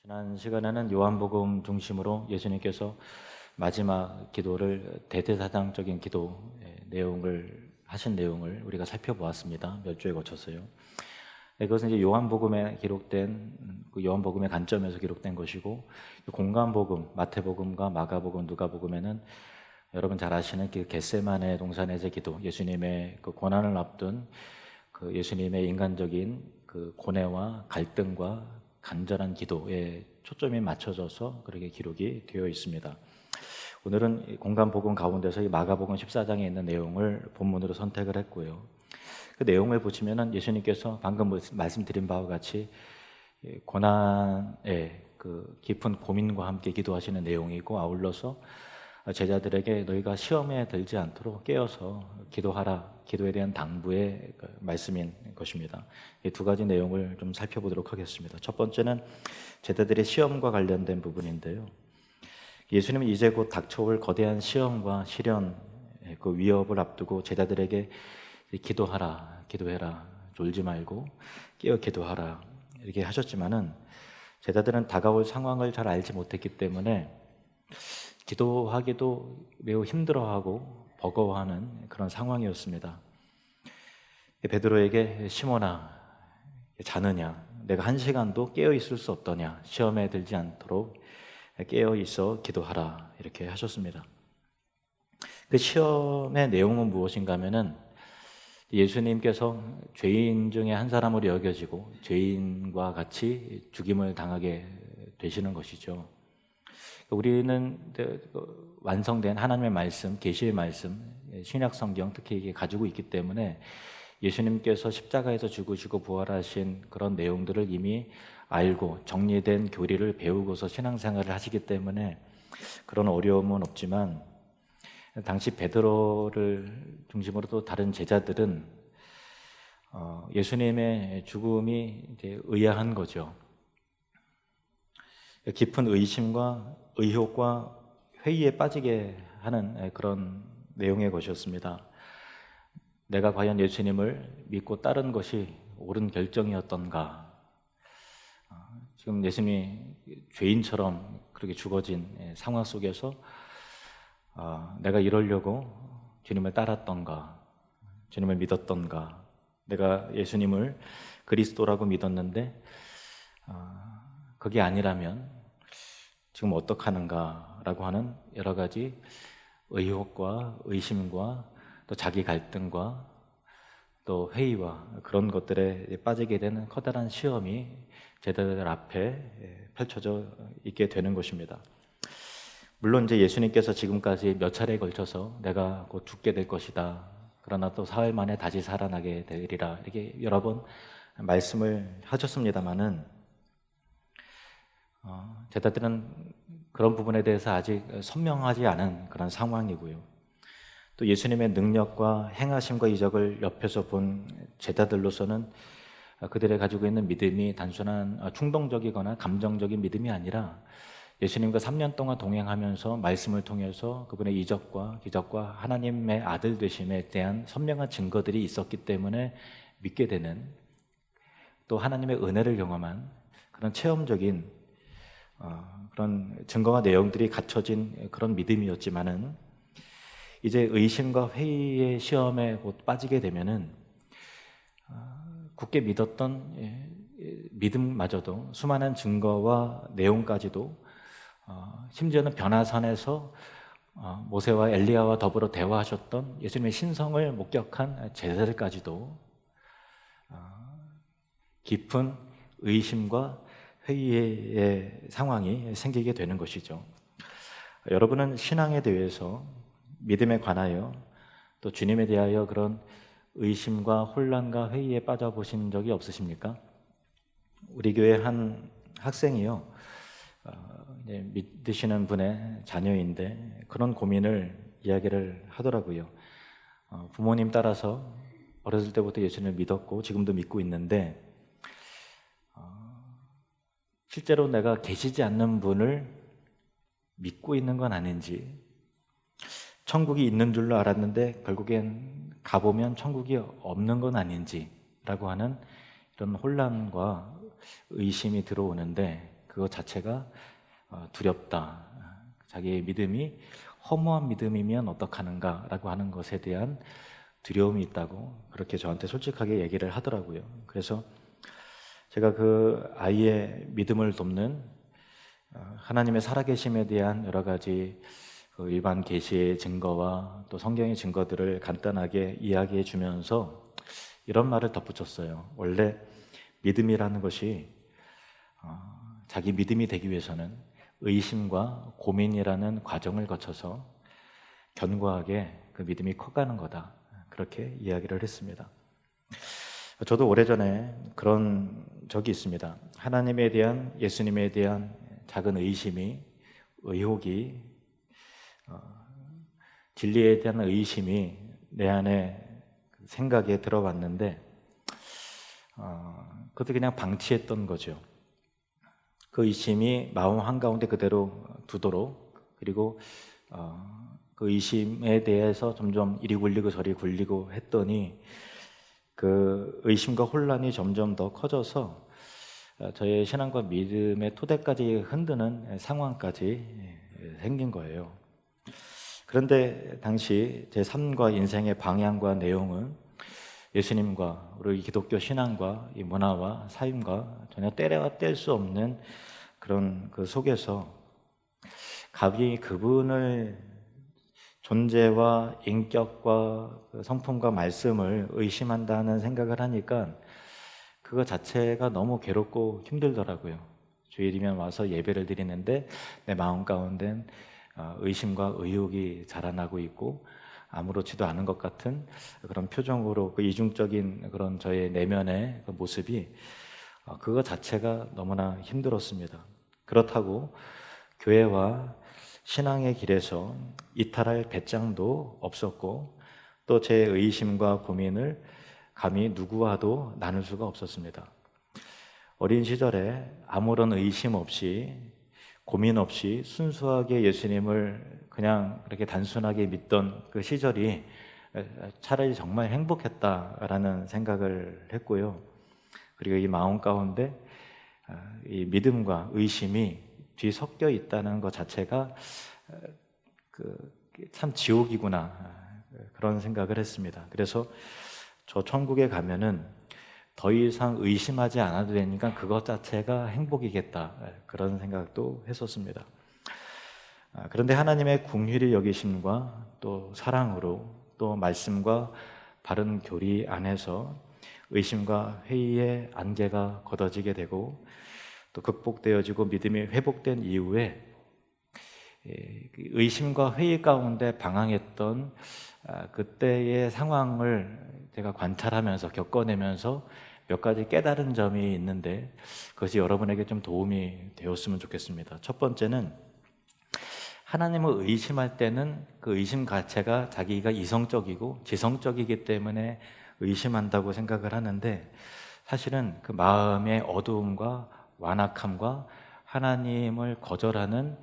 지난 시간에는 요한복음 중심으로 예수님께서 마지막 기도를 대대사당적인 기도 내용을 하신 내용을 우리가 살펴보았습니다. 몇 주에 거쳐서요. 그것은 이제 요한복음에 기록된 그 요한복음의 관점에서 기록된 것이고, 공관복음 마태복음과 마가복음 누가복음에는 여러분 잘 아시는 그 겟세마네 동산에서 기도, 예수님의 그 고난을 앞둔 그 예수님의 인간적인 그 고뇌와 갈등과 간절한 기도에 초점이 맞춰져서 그렇게 기록이 되어 있습니다. 오늘은 공관복음 가운데서 이 마가복음 14장에 있는 내용을 본문으로 선택을 했고요. 그 내용을 보시면은 예수님께서 방금 말씀드린 바와 같이 고난의 그 깊은 고민과 함께 기도하시는 내용이고, 아울러서 제자들에게 너희가 시험에 들지 않도록 깨어서 기도하라, 기도에 대한 당부의 말씀인 것입니다. 이 두 가지 내용을 좀 살펴보도록 하겠습니다. 첫 번째는 제자들의 시험과 관련된 부분인데요. 예수님은 이제 곧 닥쳐올 거대한 시험과 시련, 그 위협을 앞두고 제자들에게 기도하라, 기도해라, 졸지 말고 깨어 기도하라 이렇게 하셨지만은, 제자들은 다가올 상황을 잘 알지 못했기 때문에 기도하기도 매우 힘들어하고 버거워하는 그런 상황이었습니다. 베드로에게 시몬아, 자느냐? 내가 한 시간도 깨어 있을 수 없더냐? 시험에 들지 않도록 깨어 있어 기도하라 이렇게 하셨습니다. 그 시험의 내용은 무엇인가 하면은, 예수님께서 죄인 중에 한 사람으로 여겨지고 죄인과 같이 죽임을 당하게 되시는 것이죠. 우리는 완성된 하나님의 말씀, 계시의 말씀, 신약 성경 특히 이게 가지고 있기 때문에 예수님께서 십자가에서 죽으시고 부활하신 그런 내용들을 이미 알고 정리된 교리를 배우고서 신앙생활을 하시기 때문에 그런 어려움은 없지만, 당시 베드로를 중심으로 또 다른 제자들은 예수님의 죽음이 이제 의아한 거죠. 깊은 의심과 의혹과 회의에 빠지게 하는 그런 내용의 것이었습니다. 내가 과연 예수님을 믿고 따른 것이 옳은 결정이었던가? 지금 예수님이 죄인처럼 그렇게 죽어진 상황 속에서 내가 이러려고 주님을 따랐던가, 주님을 믿었던가, 내가 예수님을 그리스도라고 믿었는데 그게 아니라면 지금 어떡하는가라고 하는 여러 가지 의혹과 의심과 또 자기 갈등과 또 회의와 그런 것들에 빠지게 되는 커다란 시험이 제자들 앞에 펼쳐져 있게 되는 것입니다. 물론 이제 예수님께서 지금까지 몇 차례에 걸쳐서 내가 곧 죽게 될 것이다, 그러나 또 사흘 만에 다시 살아나게 되리라 이렇게 여러 번 말씀을 하셨습니다마는, 제자들은 그런 부분에 대해서 아직 선명하지 않은 그런 상황이고요. 또 예수님의 능력과 행하심과 이적을 옆에서 본 제자들로서는 그들이 가지고 있는 믿음이 단순한 충동적이거나 감정적인 믿음이 아니라, 예수님과 3년 동안 동행하면서 말씀을 통해서 그분의 이적과 기적과 하나님의 아들 되심에 대한 선명한 증거들이 있었기 때문에 믿게 되는, 또 하나님의 은혜를 경험한 그런 체험적인 그런 증거와 내용들이 갖춰진 그런 믿음이었지만은, 이제 의심과 회의의 시험에 곧 빠지게 되면은 굳게 믿었던 믿음마저도 수많은 증거와 내용까지도, 심지어는 변화산에서 모세와 엘리야와 더불어 대화하셨던 예수님의 신성을 목격한 제자들까지도 깊은 의심과 회의의 상황이 생기게 되는 것이죠. 여러분은 신앙에 대해서, 믿음에 관하여, 또 주님에 대하여 그런 의심과 혼란과 회의에 빠져보신 적이 없으십니까? 우리 교회 한 학생이요, 믿으시는 분의 자녀인데 그런 고민을 이야기를 하더라고요. 부모님 따라서 어렸을 때부터 예수님을 믿었고 지금도 믿고 있는데, 실제로 내가 계시지 않는 분을 믿고 있는 건 아닌지, 천국이 있는 줄로 알았는데 결국엔 가보면 천국이 없는 건 아닌지 라고 하는 이런 혼란과 의심이 들어오는데, 그것 자체가 두렵다. 자기의 믿음이 허무한 믿음이면 어떡하는가라고 하는 것에 대한 두려움이 있다고 그렇게 저한테 솔직하게 얘기를 하더라고요. 그래서 제가 그 아이의 믿음을 돕는 하나님의 살아계심에 대한 여러 가지 그 일반 계시의 증거와 또 성경의 증거들을 간단하게 이야기해 주면서 이런 말을 덧붙였어요. 원래 믿음이라는 것이 자기 믿음이 되기 위해서는 의심과 고민이라는 과정을 거쳐서 견고하게 그 믿음이 커가는 거다. 그렇게 이야기를 했습니다. 저도 오래전에 그런 적이 있습니다. 하나님에 대한, 예수님에 대한 작은 의심이, 의혹이, 진리에 대한 의심이 내 안에 생각에 들어왔는데 그것도 그냥 방치했던 거죠. 그 의심이 마음 한가운데 그대로 두도록, 그리고 그 의심에 대해서 점점 이리 굴리고 저리 굴리고 했더니 그 의심과 혼란이 점점 더 커져서 저의 신앙과 믿음의 토대까지 흔드는 상황까지 생긴 거예요. 그런데 당시 제 삶과 인생의 방향과 내용은 예수님과 우리 기독교 신앙과 이 문화와 삶과 전혀 때려야 뗄 수 없는 그런 그 속에서 감히 그분을 존재와 인격과 성품과 말씀을 의심한다는 생각을 하니까 그거 자체가 너무 괴롭고 힘들더라고요. 주일이면 와서 예배를 드리는데 내 마음 가운데는 의심과 의혹이 자라나고 있고 아무렇지도 않은 것 같은 그런 표정으로 그 이중적인 그런 저의 내면의 그 모습이 그거 자체가 너무나 힘들었습니다. 그렇다고 교회와 신앙의 길에서 이탈할 배짱도 없었고 또 제 의심과 고민을 감히 누구와도 나눌 수가 없었습니다. 어린 시절에 아무런 의심 없이 고민 없이 순수하게 예수님을 그냥 그렇게 단순하게 믿던 그 시절이 차라리 정말 행복했다라는 생각을 했고요. 그리고 이 마음 가운데 이 믿음과 의심이 뒤섞여 있다는 것 자체가 참 지옥이구나 그런 생각을 했습니다. 그래서 저 천국에 가면은 더 이상 의심하지 않아도 되니까 그것 자체가 행복이겠다 그런 생각도 했었습니다. 그런데 하나님의 긍휼히 여기심과 또 사랑으로 또 말씀과 바른 교리 안에서 의심과 회의의 안개가 걷어지게 되고 또 극복되어지고 믿음이 회복된 이후에 의심과 회의 가운데 방황했던 그때의 상황을 제가 관찰하면서 겪어내면서 몇 가지 깨달은 점이 있는데 그것이 여러분에게 좀 도움이 되었으면 좋겠습니다. 첫 번째는 하나님을 의심할 때는 그 의심 자체가 자기가 이성적이고 지성적이기 때문에 의심한다고 생각을 하는데 사실은 그 마음의 어두움과 완악함과 하나님을 거절하는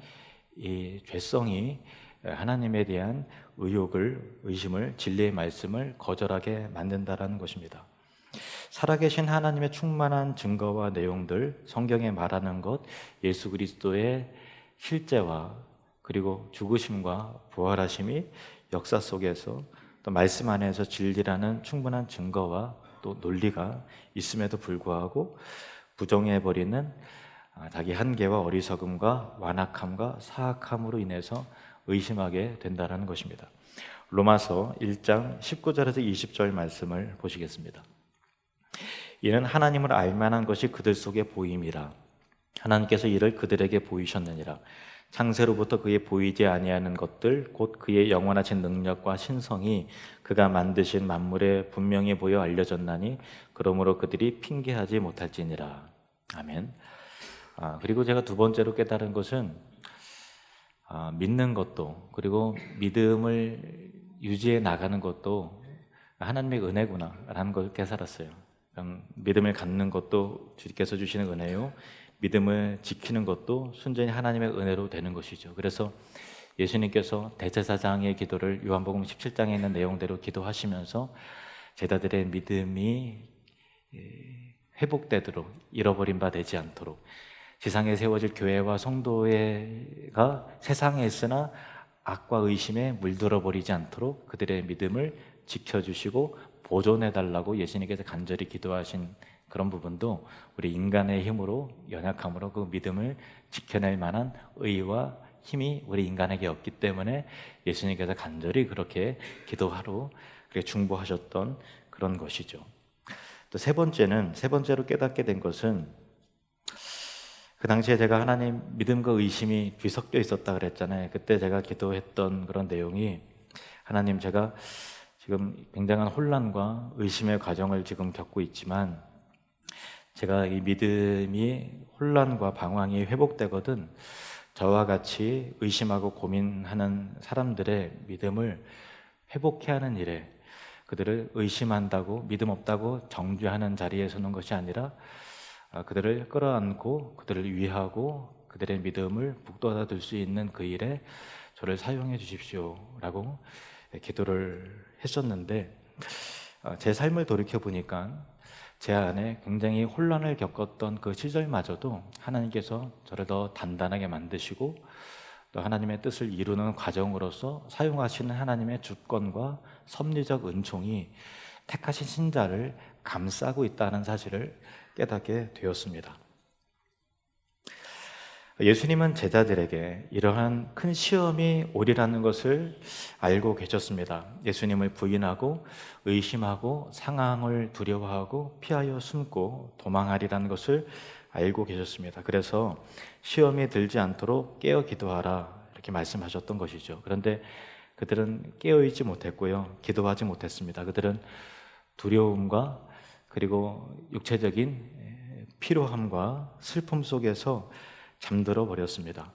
이 죄성이 하나님에 대한 의욕을, 의심을, 진리의 말씀을 거절하게 만든다라는 것입니다. 살아계신 하나님의 충만한 증거와 내용들, 성경에 말하는 것, 예수 그리스도의 실제와 그리고 죽으심과 부활하심이 역사 속에서 또 말씀 안에서 진리라는 충분한 증거와 또 논리가 있음에도 불구하고 부정해버리는 자기 한계와 어리석음과 완악함과 사악함으로 인해서 의심하게 된다는 것입니다. 로마서 1장 19절에서 20절 말씀을 보시겠습니다. 이는 하나님을 알만한 것이 그들 속에 보임이라. 하나님께서 이를 그들에게 보이셨느니라. 창세로부터 그의 보이지 아니하는 것들 곧 그의 영원하신 능력과 신성이 그가 만드신 만물에 분명히 보여 알려졌나니 그러므로 그들이 핑계하지 못할지니라. 아멘. 그리고 제가 두 번째로 깨달은 것은 믿는 것도 그리고 믿음을 유지해 나가는 것도 하나님의 은혜구나라는 걸 깨달았어요. 믿음을 갖는 것도 주께서 주시는 은혜요, 믿음을 지키는 것도 순전히 하나님의 은혜로 되는 것이죠. 그래서 예수님께서 대제사장의 기도를 요한복음 17장에 있는 내용대로 기도하시면서 제자들의 믿음이 회복되도록 잃어버린 바 되지 않도록 지상에 세워질 교회와 성도가 세상에 있으나 악과 의심에 물들어 버리지 않도록 그들의 믿음을 지켜주시고 보존해달라고 예수님께서 간절히 기도하신 그런 부분도 우리 인간의 힘으로, 연약함으로 그 믿음을 지켜낼 만한 의와 힘이 우리 인간에게 없기 때문에 예수님께서 간절히 그렇게 기도하러 그렇게 중보하셨던 그런 것이죠. 또 세 번째로 깨닫게 된 것은, 그 당시에 제가 하나님 믿음과 의심이 뒤섞여 있었다 그랬잖아요. 그때 제가 기도했던 그런 내용이, 하나님, 제가 지금 굉장한 혼란과 의심의 과정을 지금 겪고 있지만 제가 이 믿음이 혼란과 방황이 회복되거든 저와 같이 의심하고 고민하는 사람들의 믿음을 회복해 하는 일에, 그들을 의심한다고 믿음 없다고 정죄하는 자리에 서는 것이 아니라 그들을 끌어안고 그들을 위하고 그들의 믿음을 북돋아 줄 수 있는 그 일에 저를 사용해 주십시오 라고 기도를 했었는데, 제 삶을 돌이켜 보니까 제 안에 굉장히 혼란을 겪었던 그 시절마저도 하나님께서 저를 더 단단하게 만드시고 또 하나님의 뜻을 이루는 과정으로서 사용하시는 하나님의 주권과 섭리적 은총이 택하신 신자를 감싸고 있다는 사실을 깨닫게 되었습니다. 예수님은 제자들에게 이러한 큰 시험이 오리라는 것을 알고 계셨습니다. 예수님을 부인하고 의심하고 상황을 두려워하고 피하여 숨고 도망하리라는 것을 알고 계셨습니다. 그래서 시험이 들지 않도록 깨어 기도하라 이렇게 말씀하셨던 것이죠. 그런데 그들은 깨어있지 못했고요, 기도하지 못했습니다. 그들은 두려움과 그리고 육체적인 피로함과 슬픔 속에서 잠들어 버렸습니다.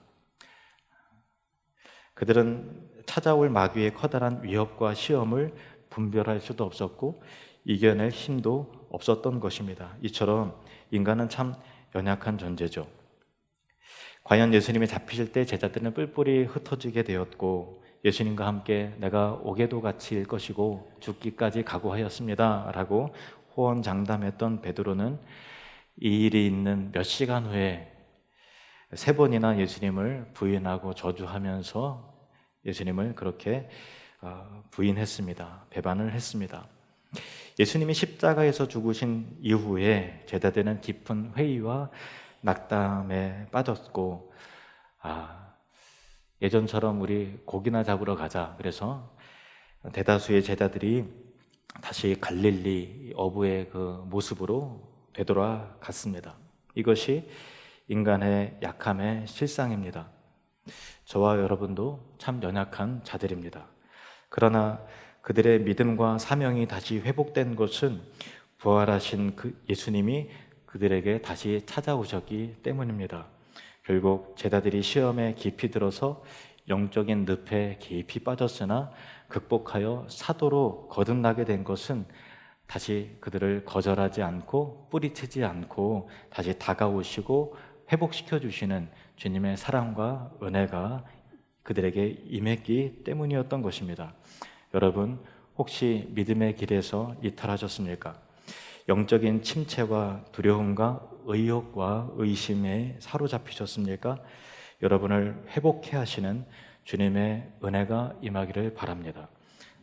그들은 찾아올 마귀의 커다란 위협과 시험을 분별할 수도 없었고 이겨낼 힘도 없었던 것입니다. 이처럼 인간은 참 연약한 존재죠. 과연 예수님이 잡히실 때 제자들은 뿔뿔이 흩어지게 되었고, 예수님과 함께 내가 오게도 같이일 것이고 죽기까지 각오하였습니다 라고 호언장담했던 베드로는 이 일이 있는 몇 시간 후에 3번이나 예수님을 부인하고 저주하면서 예수님을 그렇게 부인했습니다. 배반을 했습니다. 예수님이 십자가에서 죽으신 이후에 제자들은 깊은 회의와 낙담에 빠졌고, 예전처럼 우리 고기나 잡으러 가자, 그래서 대다수의 제자들이 다시 갈릴리 어부의 그 모습으로 되돌아갔습니다. 이것이 인간의 약함의 실상입니다. 저와 여러분도 참 연약한 자들입니다. 그러나 그들의 믿음과 사명이 다시 회복된 것은 부활하신 그 예수님이 그들에게 다시 찾아오셨기 때문입니다. 결국 제자들이 시험에 깊이 들어서 영적인 늪에 깊이 빠졌으나 극복하여 사도로 거듭나게 된 것은 다시 그들을 거절하지 않고 뿌리치지 않고 다시 다가오시고 회복시켜 주시는 주님의 사랑과 은혜가 그들에게 임했기 때문이었던 것입니다. 여러분, 혹시 믿음의 길에서 이탈하셨습니까? 영적인 침체와 두려움과 의욕과 의심에 사로잡히셨습니까? 여러분을 회복해 하시는 주님의 은혜가 임하기를 바랍니다.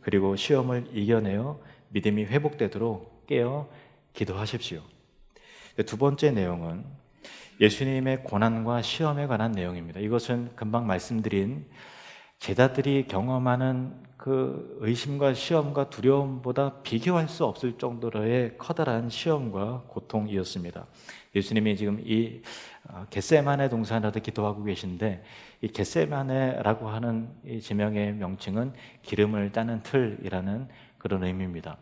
그리고 시험을 이겨내어 믿음이 회복되도록 깨어 기도하십시오. 두 번째 내용은 예수님의 고난과 시험에 관한 내용입니다. 이것은 금방 말씀드린 제자들이 경험하는 그 의심과 시험과 두려움보다 비교할 수 없을 정도로의 커다란 시험과 고통이었습니다. 예수님이 지금 이 겟세마네 동산에서 기도하고 계신데, 이 겟세마네라고 하는 이 지명의 명칭은 기름을 짜는 틀이라는 그런 의미입니다.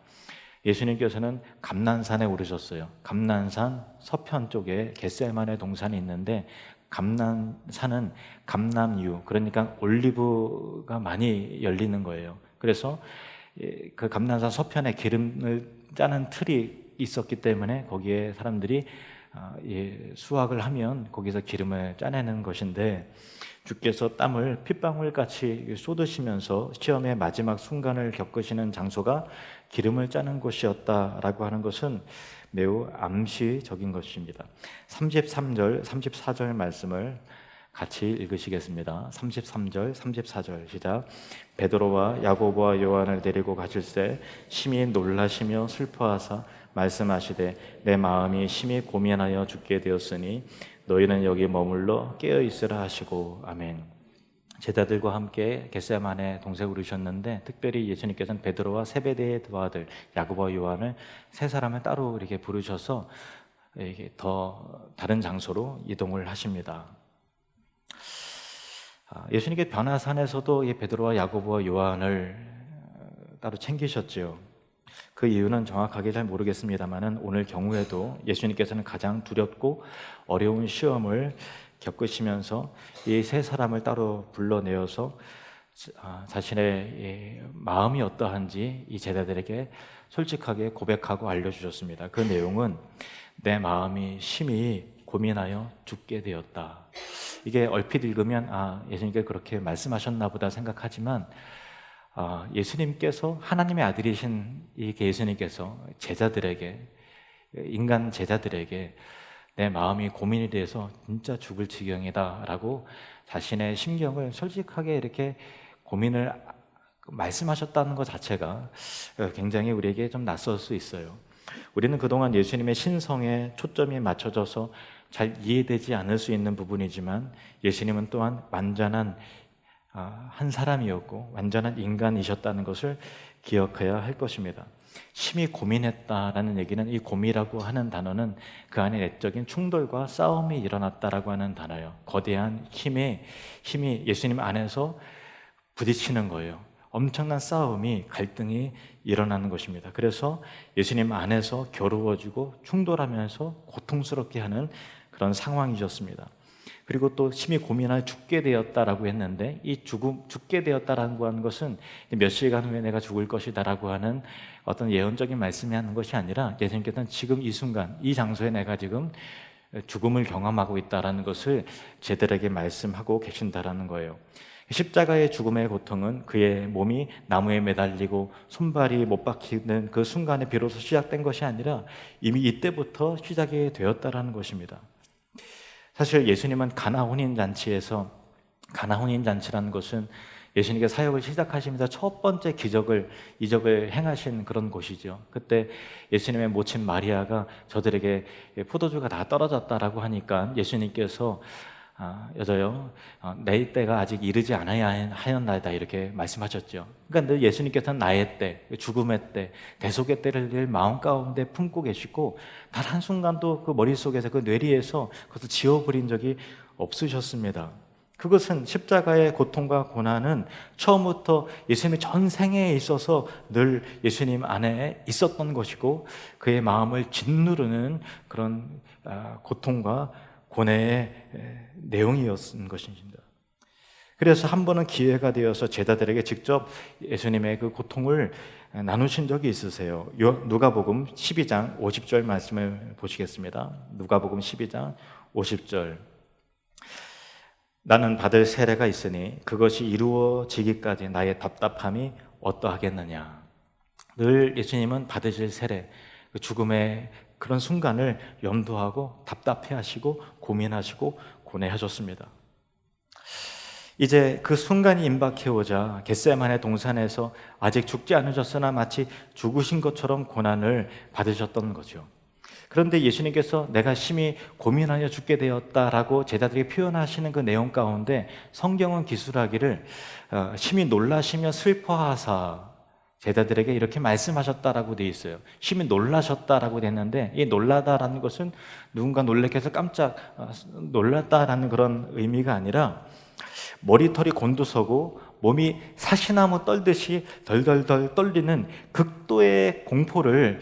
예수님께서는 감난산에 오르셨어요. 감난산 서편 쪽에 겟세마네 동산이 있는데, 감난산은 감남유, 그러니까 올리브가 많이 열리는 거예요. 그래서 그 감난산 서편에 기름을 짜는 틀이 있었기 때문에 거기에 사람들이 수확을 하면 거기서 기름을 짜내는 것인데, 주께서 땀을 핏방울같이 쏟으시면서 시험의 마지막 순간을 겪으시는 장소가 기름을 짜는 곳이었다라고 하는 것은 매우 암시적인 것입니다. 33절, 34절 말씀을 같이 읽으시겠습니다. 33절, 34절 시작. 베드로와 야고보와 요한을 데리고 가실새 심히 놀라시며 슬퍼하사 말씀하시되 내 마음이 심히 고민하여 죽게 되었으니 너희는 여기 머물러 깨어 있으라 하시고 아멘. 제자들과 함께 겟세마네 동산에 오르셨는데 특별히 예수님께서는 베드로와 세베대의 두 아들 야고보와 요한을 세 사람을 따로 이렇게 부르셔서 이게 더 다른 장소로 이동을 하십니다. 예수님께 변화산에서도 이 베드로와 야고보와 요한을 따로 챙기셨지요. 그 이유는 정확하게 잘 모르겠습니다만은 오늘 경우에도 예수님께서는 가장 두렵고 어려운 시험을 겪으시면서 이 세 사람을 따로 불러내어서 자신의 마음이 어떠한지 이 제자들에게 솔직하게 고백하고 알려주셨습니다. 그 내용은 내 마음이 심히 고민하여 죽게 되었다. 이게 얼핏 읽으면 예수님께 그렇게 말씀하셨나 보다 생각하지만 예수님께서 하나님의 아들이신 이 예수님께서 제자들에게 인간 제자들에게 내 마음이 고민이 돼서 진짜 죽을 지경이다 라고 자신의 심경을 솔직하게 이렇게 고민을 말씀하셨다는 것 자체가 굉장히 우리에게 좀 낯설 수 있어요. 우리는 그동안 예수님의 신성에 초점이 맞춰져서 잘 이해되지 않을 수 있는 부분이지만 예수님은 또한 완전한 한 사람이었고 완전한 인간이셨다는 것을 기억해야 할 것입니다. 심히 고민했다라는 얘기는 이 고민이라고 하는 단어는 그 안에 내적인 충돌과 싸움이 일어났다라고 하는 단어예요. 거대한 힘이 예수님 안에서 부딪히는 거예요. 엄청난 싸움이 갈등이 일어나는 것입니다. 그래서 예수님 안에서 겨루어지고 충돌하면서 고통스럽게 하는 그런 상황이셨습니다. 그리고 또 심히 고민하여 죽게 되었다라고 했는데 이 죽게 되었다라고 하는 것은 몇 시간 후에 내가 죽을 것이다라고 하는 어떤 예언적인 말씀이 하는 것이 아니라 예수님께서는 지금 이 순간 이 장소에 내가 지금 죽음을 경험하고 있다라는 것을 제들에게 말씀하고 계신다라는 거예요. 십자가의 죽음의 고통은 그의 몸이 나무에 매달리고 손발이 못 박히는 그 순간에 비로소 시작된 것이 아니라 이미 이때부터 시작이 되었다라는 것입니다. 사실 예수님은 가나 혼인잔치에서 가나 혼인잔치라는 것은 예수님께서 사역을 시작하시면서 첫 번째 이적을 행하신 그런 곳이죠. 그때 예수님의 모친 마리아가 저들에게 포도주가 다 떨어졌다라고 하니까 예수님께서 여자여 내 때가 아직 이르지 않아야 하였나이다 이렇게 말씀하셨죠. 그러니까 늘 예수님께서는 나의 때, 죽음의 때, 대속의 때를 늘 마음 가운데 품고 계시고 단 한순간도 그 머릿속에서 그 뇌리에서 그것을 지워버린 적이 없으셨습니다. 그것은 십자가의 고통과 고난은 처음부터 예수님의 전생에 있어서 늘 예수님 안에 있었던 것이고 그의 마음을 짓누르는 그런 고통과 고뇌의 내용이었던 것입니다. 그래서 한 번은 기회가 되어서 제자들에게 직접 예수님의 그 고통을 나누신 적이 있으세요. 누가복음 12장 50절 말씀을 보시겠습니다. 누가복음 12장 50절. 나는 받을 세례가 있으니 그것이 이루어지기까지 나의 답답함이 어떠하겠느냐. 늘 예수님은 받으실 세례, 그 죽음의 그런 순간을 염두하고 답답해하시고 고민하시고 고뇌하셨습니다. 이제 그 순간이 임박해오자 겟세마네 동산에서 아직 죽지 않으셨으나 마치 죽으신 것처럼 고난을 받으셨던 거죠. 그런데 예수님께서 내가 심히 고민하여 죽게 되었다라고 제자들에게 표현하시는 그 내용 가운데 성경은 기술하기를 심히 놀라시며 슬퍼하사 제자들에게 이렇게 말씀하셨다라고 되어 있어요. 심히 놀라셨다라고 됐는데 이 놀라다라는 것은 누군가 놀래켜 해서 깜짝 놀랐다라는 그런 의미가 아니라 머리털이 곤두서고 몸이 사시나무 떨듯이 덜덜덜 떨리는 극도의 공포를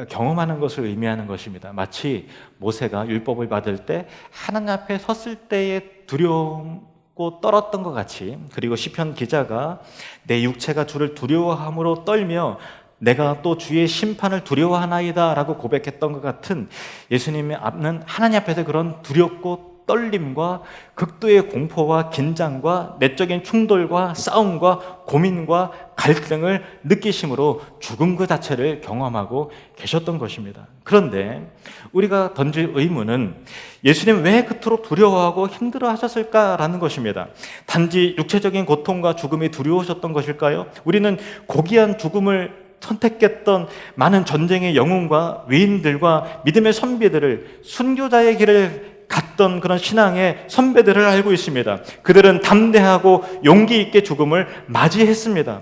경험하는 것을 의미하는 것입니다. 마치 모세가 율법을 받을 때 하나님 앞에 섰을 때의 두려움고 떨었던 것 같이, 그리고 시편 기자가 내 육체가 주를 두려워함으로 떨며 내가 또 주의 심판을 두려워하나이다 라고 고백했던 것 같은 예수님의 앞는 하나님 앞에서 그런 두렵고 떨림과 극도의 공포와 긴장과 내적인 충돌과 싸움과 고민과 갈등을 느끼심으로 죽음 그 자체를 경험하고 계셨던 것입니다. 그런데 우리가 던질 의문은 예수님 왜 그토록 두려워하고 힘들어 하셨을까라는 것입니다. 단지 육체적인 고통과 죽음이 두려우셨던 것일까요? 우리는 고귀한 죽음을 선택했던 많은 전쟁의 영웅과 위인들과 믿음의 선비들을, 순교자의 길을 갔던 그런 신앙의 선배들을 알고 있습니다. 그들은 담대하고 용기 있게 죽음을 맞이했습니다.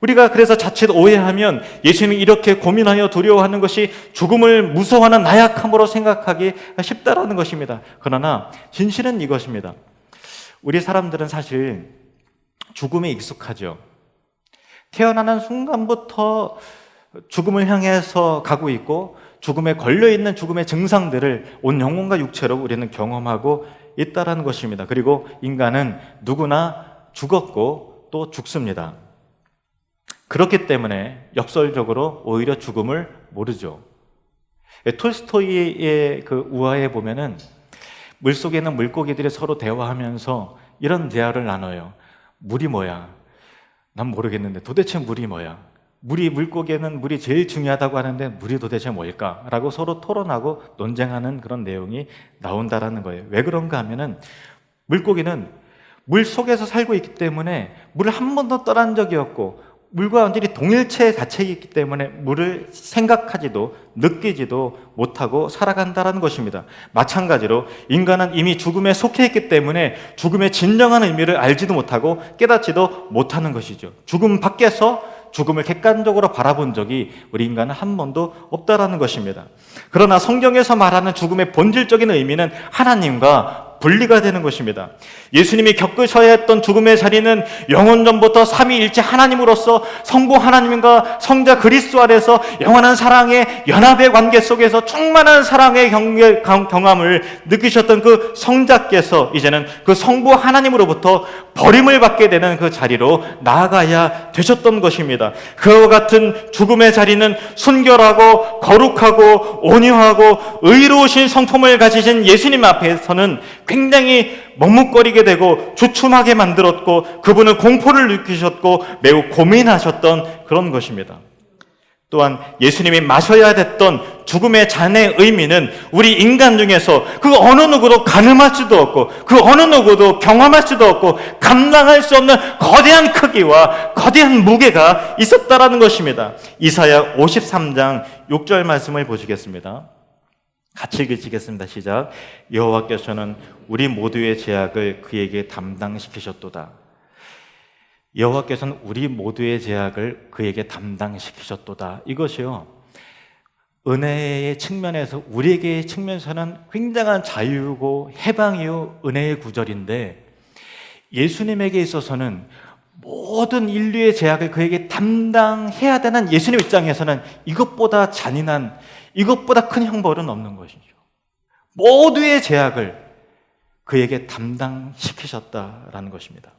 우리가 그래서 자칫 오해하면 예수님이 이렇게 고민하여 두려워하는 것이 죽음을 무서워하는 나약함으로 생각하기 쉽다라는 것입니다. 그러나 진실은 이것입니다. 우리 사람들은 사실 죽음에 익숙하죠. 태어나는 순간부터 죽음을 향해서 가고 있고 죽음에 걸려있는 죽음의 증상들을 온 영혼과 육체로 우리는 경험하고 있다는 것입니다. 그리고 인간은 누구나 죽었고 또 죽습니다. 그렇기 때문에 역설적으로 오히려 죽음을 모르죠. 톨스토이의 그 우화에 보면은 물속에 있는 물고기들이 서로 대화하면서 이런 대화를 나눠요. 물이 뭐야? 난 모르겠는데 도대체 물이 뭐야? 물고기에는 물이 제일 중요하다고 하는데 물이 도대체 뭘까? 라고 서로 토론하고 논쟁하는 그런 내용이 나온다라는 거예요. 왜 그런가 하면은 물고기는 물 속에서 살고 있기 때문에 물을 한 번도 떠난 적이 없고 물과 완전히 동일체 자체이기 때문에 물을 생각하지도 느끼지도 못하고 살아간다는 것입니다. 마찬가지로 인간은 이미 죽음에 속해 있기 때문에 죽음의 진정한 의미를 알지도 못하고 깨닫지도 못하는 것이죠. 죽음 밖에서 죽음을 객관적으로 바라본 적이 우리 인간은 한 번도 없다라는 것입니다. 그러나 성경에서 말하는 죽음의 본질적인 의미는 하나님과 분리가 되는 것입니다. 예수님이 겪으셔야 했던 죽음의 자리는 영원전부터 삼위일체 하나님으로서 성부 하나님과 성자 그리스도 안에서 영원한 사랑의 연합의 관계 속에서 충만한 사랑의 경험을 느끼셨던 그 성자께서 이제는 그 성부 하나님으로부터 버림을 받게 되는 그 자리로 나아가야 되셨던 것입니다. 그와 같은 죽음의 자리는 순결하고 거룩하고 온유하고 의로우신 성품을 가지신 예수님 앞에서는 굉장히 먹먹거리게 되고 주춤하게 만들었고 그분은 공포를 느끼셨고 매우 고민하셨던 그런 것입니다. 또한 예수님이 마셔야 됐던 죽음의 잔의 의미는 우리 인간 중에서 그 어느 누구도 가늠할 수도 없고 그 어느 누구도 경험할 수도 없고 감당할 수 없는 거대한 크기와 거대한 무게가 있었다라는 것입니다. 이사야 53장 6절 말씀을 보시겠습니다. 같이 읽으시겠습니다. 시작. 여호와께서는 우리 모두의 죄악을 그에게 담당시키셨도다. 여호와께서는 우리 모두의 죄악을 그에게 담당시키셨도다. 이것이요, 은혜의 측면에서, 우리에게의 측면에서는 굉장한 자유고 해방이요 은혜의 구절인데, 예수님에게 있어서는 모든 인류의 죄악을 그에게 담당해야 되는 예수님 입장에서는 이것보다 잔인한, 이것보다 큰 형벌은 없는 것이죠. 모두의 죄악을 그에게 담당시키셨다라는 것입니다.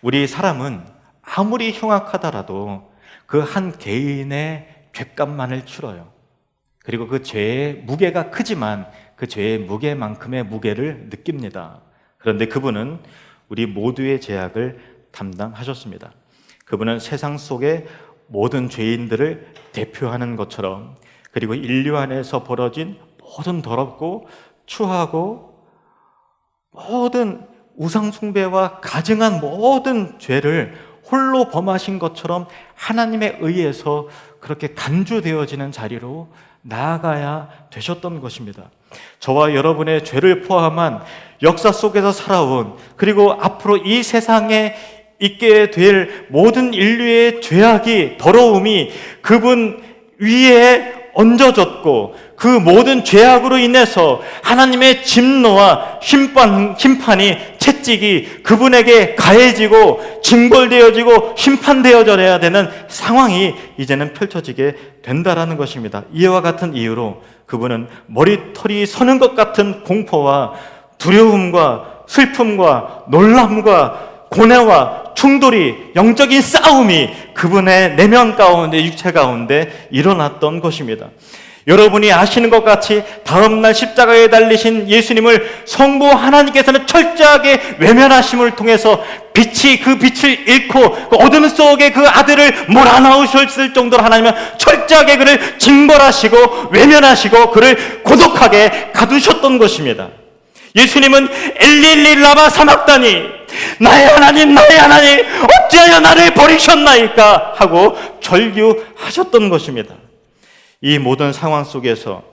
우리 사람은 아무리 흉악하더라도 그 한 개인의 죄값만을 치러요. 그리고 그 죄의 무게가 크지만 그 죄의 무게만큼의 무게를 느낍니다. 그런데 그분은 우리 모두의 죄악을 담당하셨습니다. 그분은 세상 속의 모든 죄인들을 대표하는 것처럼, 그리고 인류 안에서 벌어진 모든 더럽고 추하고 모든 우상숭배와 가증한 모든 죄를 홀로 범하신 것처럼 하나님에 의해서 그렇게 간주되어지는 자리로 나아가야 되셨던 것입니다. 저와 여러분의 죄를 포함한 역사 속에서 살아온, 그리고 앞으로 이 세상에 있게 될 모든 인류의 죄악이, 더러움이 그분 위에 얹어졌고 그 모든 죄악으로 인해서 하나님의 진노와 심판이, 채찍이 그분에게 가해지고 징벌되어지고 심판되어져야 되는 상황이 이제는 펼쳐지게 된다라는 것입니다. 이와 같은 이유로 그분은 머리털이 서는 것 같은 공포와 두려움과 슬픔과 놀람과 고뇌와 충돌이, 영적인 싸움이 그분의 내면 가운데, 육체 가운데 일어났던 것입니다. 여러분이 아시는 것 같이 다음날 십자가에 달리신 예수님을 성부 하나님께서는 철저하게 외면하심을 통해서 빛이 그 빛을 잃고 그 어둠 속에 그 아들을 몰아넣으셨을 정도로 하나님은 철저하게 그를 징벌하시고 외면하시고 그를 고독하게 가두셨던 것입니다. 예수님은 엘리 라마 사막다니, 나의 하나님 나의 하나님 어찌하여 나를 버리셨나이까 하고 절규하셨던 것입니다. 이 모든 상황 속에서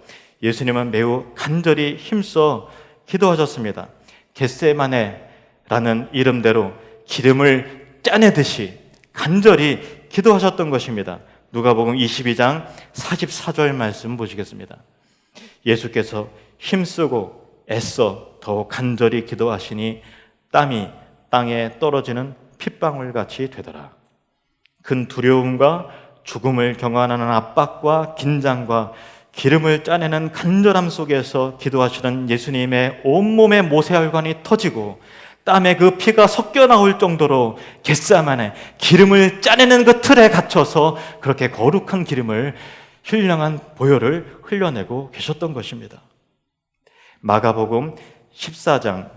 예수님은 매우 간절히 힘써 기도하셨습니다. 겟세마네라는 이름대로 기름을 짜내듯이 간절히 기도하셨던 것입니다. 누가복음 22장 44절 말씀 보시겠습니다. 예수께서 힘쓰고 애써 더 간절히 기도하시니 땀이 땅에 떨어지는 핏방울같이 되더라. 큰 두려움과 죽음을 경험하는 압박과 긴장과 기름을 짜내는 간절함 속에서 기도하시는 예수님의 온몸의 모세혈관이 터지고 땀에 그 피가 섞여 나올 정도로 겟세마네 기름을 짜내는 그 틀에 갇혀서 그렇게 거룩한 기름을 신령한 보혈을 흘려내고 계셨던 것입니다. 마가복음 14장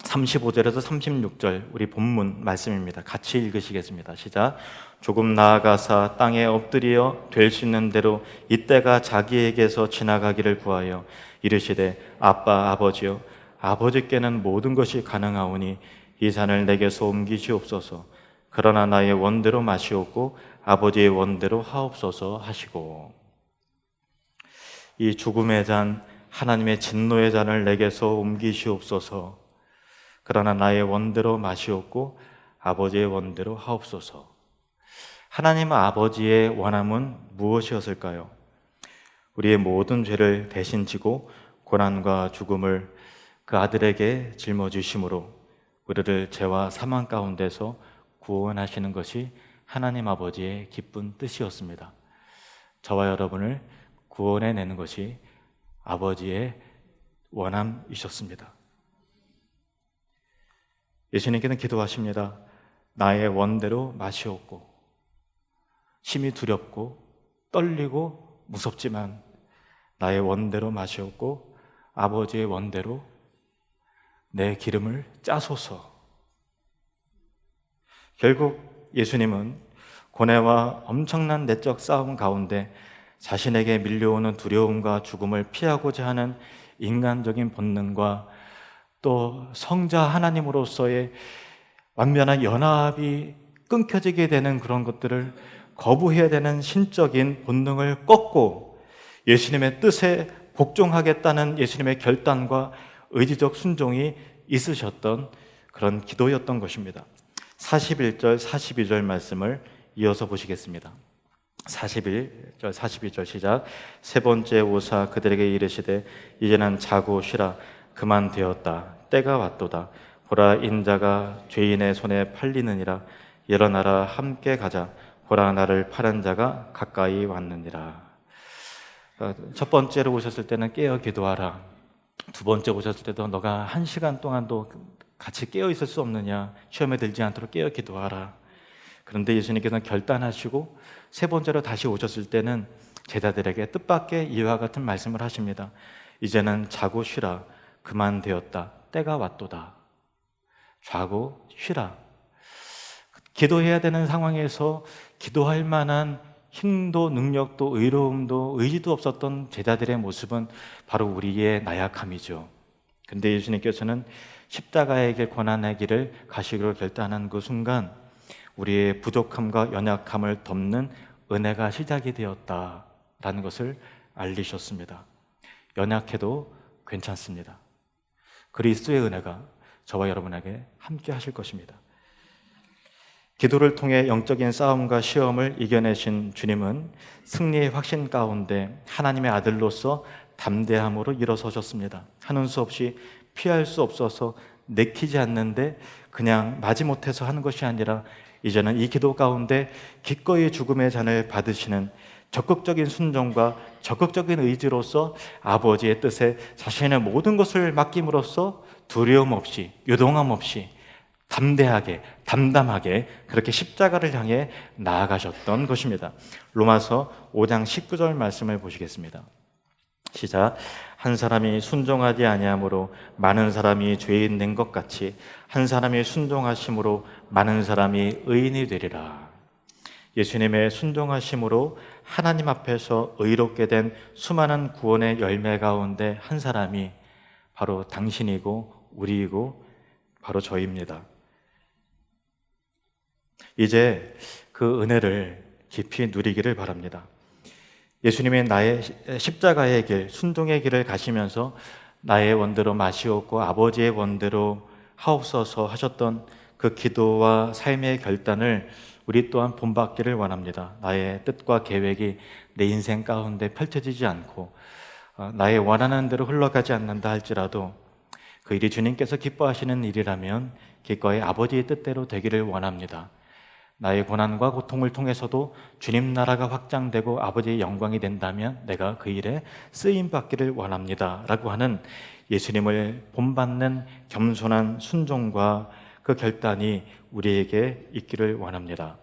35절에서 36절 우리 본문 말씀입니다. 같이 읽으시겠습니다. 시작. 조금 나아가사 땅에 엎드려 될 수 있는 대로 이때가 자기에게서 지나가기를 구하여 이르시되 아빠 아버지여 아버지께는 모든 것이 가능하오니 이 잔을 내게서 옮기시옵소서. 그러나 나의 원대로 마시옵고 아버지의 원대로 하옵소서 하시고, 이 죽음의 잔 하나님의 진노의 잔을 내게서 옮기시옵소서. 그러나 나의 원대로 마시옵고 아버지의 원대로 하옵소서. 하나님 아버지의 원함은 무엇이었을까요? 우리의 모든 죄를 대신 지고 고난과 죽음을 그 아들에게 짊어지심으로 우리를 죄와 사망 가운데서 구원하시는 것이 하나님 아버지의 기쁜 뜻이었습니다. 저와 여러분을 구원해내는 것이 아버지의 원함이셨습니다. 예수님께는 기도하십니다. 나의 원대로 마시옵고, 심히 두렵고 떨리고 무섭지만 나의 원대로 마시옵고 아버지의 원대로 내 기름을 짜소서. 결국 예수님은 고뇌와 엄청난 내적 싸움 가운데 자신에게 밀려오는 두려움과 죽음을 피하고자 하는 인간적인 본능과 또 성자 하나님으로서의 완전한 연합이 끊겨지게 되는 그런 것들을 거부해야 되는 신적인 본능을 꺾고 예수님의 뜻에 복종하겠다는 예수님의 결단과 의지적 순종이 있으셨던 그런 기도였던 것입니다. 41절, 42절 말씀을 이어서 보시겠습니다. 41절, 42절 시작. 세 번째 오사 그들에게 이르시되 이제는 자고 쉬라. 그만 되었다. 때가 왔도다. 보라 인자가 죄인의 손에 팔리느니라. 일어나라 함께 가자. 보라 나를 파는 자가 가까이 왔느니라. 첫 번째로 오셨을 때는 깨어 기도하라. 두 번째 오셨을 때도 너가 1시간 동안도 같이 깨어 있을 수 없느냐, 시험에 들지 않도록 깨어 기도하라. 그런데 예수님께서는 결단하시고 세 번째로 다시 오셨을 때는 제자들에게 뜻밖의 이와 같은 말씀을 하십니다. 이제는 자고 쉬라. 그만 되었다. 때가 왔도다. 자고 쉬라. 기도해야 되는 상황에서 기도할 만한 힘도 능력도 의로움도 의지도 없었던 제자들의 모습은 바로 우리의 나약함이죠. 근데 예수님께서는 십자가의 길 고난의 길을 가시기로 결단한 그 순간 우리의 부족함과 연약함을 덮는 은혜가 시작이 되었다라는 것을 알리셨습니다. 연약해도 괜찮습니다. 그리스도의 은혜가 저와 여러분에게 함께 하실 것입니다. 기도를 통해 영적인 싸움과 시험을 이겨내신 주님은 승리의 확신 가운데 하나님의 아들로서 담대함으로 일어서셨습니다. 하는 수 없이 피할 수 없어서 내키지 않는데 그냥 마지못해서 하는 것이 아니라 이제는 이 기도 가운데 기꺼이 죽음의 잔을 받으시는 적극적인 순종과 적극적인 의지로서 아버지의 뜻에 자신의 모든 것을 맡김으로써 두려움 없이 요동함 없이 담대하게 담담하게 그렇게 십자가를 향해 나아가셨던 것입니다. 로마서 5장 19절 말씀을 보시겠습니다. 시작. 한 사람이 순종하지 아니함으로 많은 사람이 죄인 된 것 같이 한 사람이 순종하심으로 많은 사람이 의인이 되리라. 예수님의 순종하심으로 하나님 앞에서 의롭게 된 수많은 구원의 열매 가운데 한 사람이 바로 당신이고 우리이고 바로 저입니다. 이제 그 은혜를 깊이 누리기를 바랍니다. 예수님의 나의 십자가의 길, 순종의 길을 가시면서 나의 원대로 마시옵고 아버지의 원대로 하옵소서 하셨던 그 기도와 삶의 결단을 우리 또한 본받기를 원합니다. 나의 뜻과 계획이 내 인생 가운데 펼쳐지지 않고 나의 원하는 대로 흘러가지 않는다 할지라도 그 일이 주님께서 기뻐하시는 일이라면 기꺼이 아버지의 뜻대로 되기를 원합니다. 나의 고난과 고통을 통해서도 주님 나라가 확장되고 아버지의 영광이 된다면 내가 그 일에 쓰임받기를 원합니다 라고 하는 예수님을 본받는 겸손한 순종과 그 결단이 우리에게 있기를 원합니다.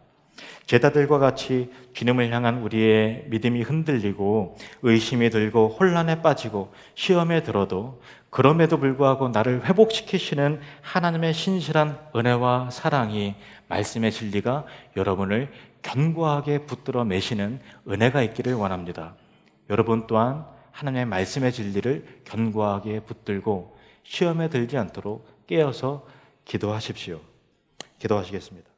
제자들과 같이 주님을 향한 우리의 믿음이 흔들리고 의심이 들고 혼란에 빠지고 시험에 들어도 그럼에도 불구하고 나를 회복시키시는 하나님의 신실한 은혜와 사랑이 말씀의 진리가 여러분을 견고하게 붙들어 매시는 은혜가 있기를 원합니다. 여러분 또한 하나님의 말씀의 진리를 견고하게 붙들고 시험에 들지 않도록 깨어서 기도하십시오. 기도하시겠습니다.